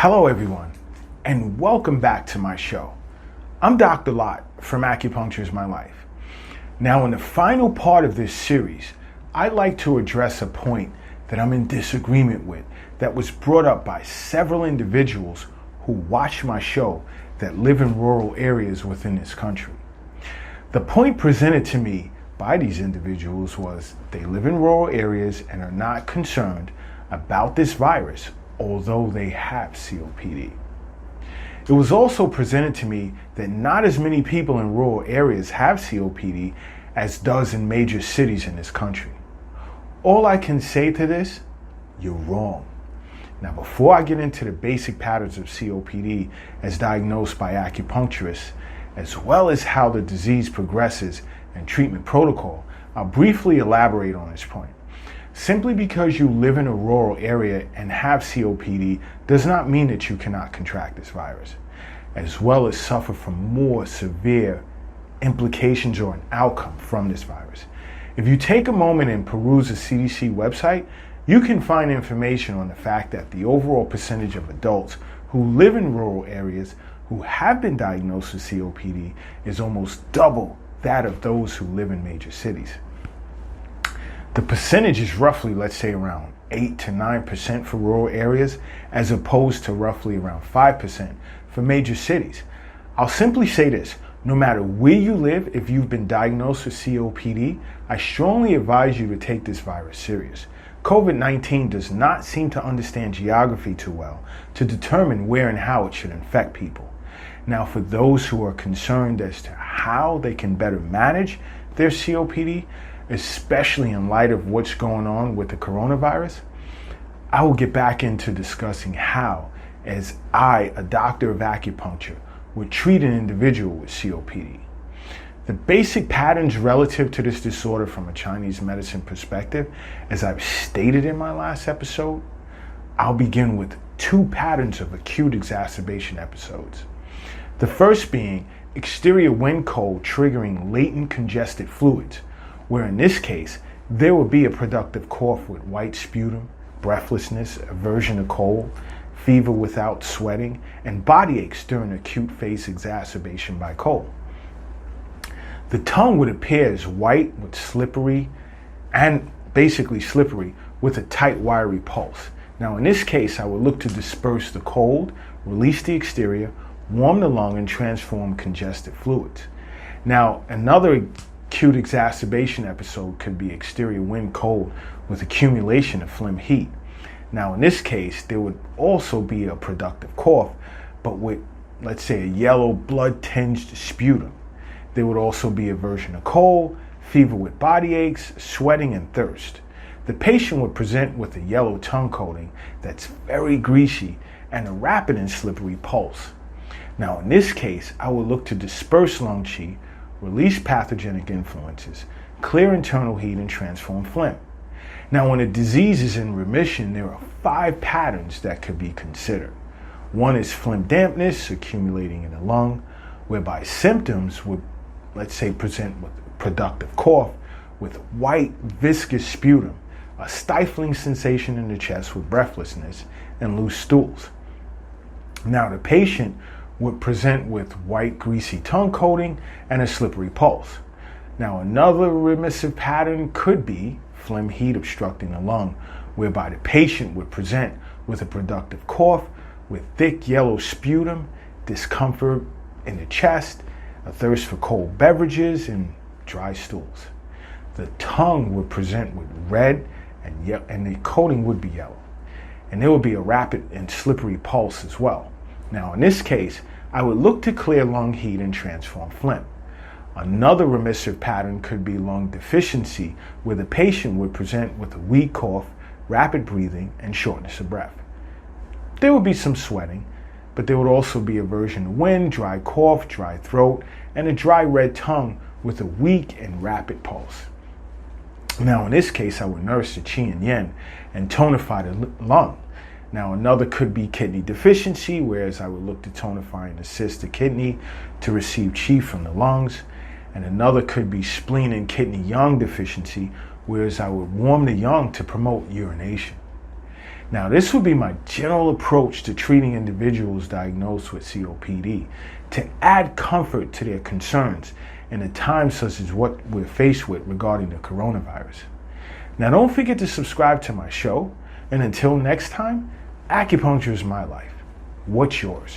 Hello everyone, and welcome back to my show. I'm Dr. Lott from Acupuncture is My Life. Now in the final part of this series, I'd like to address a point that I'm in disagreement with that was brought up by several individuals who watch my show that live in rural areas within this country. The point presented to me by these individuals was they live in rural areas and are not concerned about this virus, although they have COPD. It was also presented to me that not as many people in rural areas have COPD as does in major cities in this country. All I can say to this, you're wrong. Now, before I get into the basic patterns of COPD as diagnosed by acupuncturists, as well as how the disease progresses and treatment protocol, I'll briefly elaborate on this point. Simply because you live in a rural area and have COPD does not mean that you cannot contract this virus, as well as suffer from more severe implications or an outcome from this virus. If you take a moment and peruse the CDC website, you can find information on the fact that the overall percentage of adults who live in rural areas who have been diagnosed with COPD is almost double that of those who live in major cities. The percentage is roughly, let's say, around 8 to 9% for rural areas, as opposed to roughly around 5% for major cities. I'll simply say this: no matter where you live, if you've been diagnosed with COPD, I strongly advise you to take this virus serious. COVID-19 does not seem to understand geography too well to determine where and how it should infect people. Now, for those who are concerned as to how they can better manage their COPD, especially in light of what's going on with the coronavirus, I will get back into discussing how, as I, a doctor of acupuncture, would treat an individual with COPD. The basic patterns relative to this disorder from a Chinese medicine perspective, as I've stated in my last episode, I'll begin with 2 patterns of acute exacerbation episodes. The first being exterior wind cold triggering latent congested fluids, where in this case, there will be a productive cough with white sputum, breathlessness, aversion to cold, fever without sweating, and body aches during acute phase exacerbation by cold. The tongue would appear as white with slippery with a tight wiry pulse. Now in this case, I would look to disperse the cold, release the exterior, warm the lung, and transform congested fluids. Now another acute exacerbation episode could be exterior wind cold with accumulation of phlegm heat. Now in this case, there would also be a productive cough, but with, let's say, a yellow blood-tinged sputum. There would also be aversion to cold, fever with body aches, sweating, and thirst. The patient would present with a yellow tongue coating that's very greasy and a rapid and slippery pulse. Now in this case, I would look to disperse lung qi, release pathogenic influences, clear internal heat, and transform phlegm. Now, when a disease is in remission, there are 5 patterns that could be considered. One is phlegm dampness accumulating in the lung, whereby symptoms would, let's say, present with productive cough, with white viscous sputum, a stifling sensation in the chest with breathlessness, and loose stools. Now, the patient would present with white greasy tongue coating and a slippery pulse. Now another remissive pattern could be phlegm heat obstructing the lung, whereby the patient would present with a productive cough with thick yellow sputum, discomfort in the chest, a thirst for cold beverages, and dry stools. The tongue would present with red and the coating would be yellow. And there would be a rapid and slippery pulse as well. Now in this case, I would look to clear lung heat and transform phlegm. Another remissive pattern could be lung deficiency, where the patient would present with a weak cough, rapid breathing, and shortness of breath. There would be some sweating, but there would also be aversion to wind, dry cough, dry throat, and a dry red tongue with a weak and rapid pulse. Now in this case, I would nurse the qi and yin and tonify the lung. Now another could be kidney deficiency, whereas I would look to tonify and assist the kidney to receive qi from the lungs. And another could be spleen and kidney yang deficiency, whereas I would warm the yang to promote urination. Now, this would be my general approach to treating individuals diagnosed with COPD to add comfort to their concerns in a time such as what we're faced with regarding the coronavirus. Now, don't forget to subscribe to my show, and until next time, acupuncture is my life. What's yours?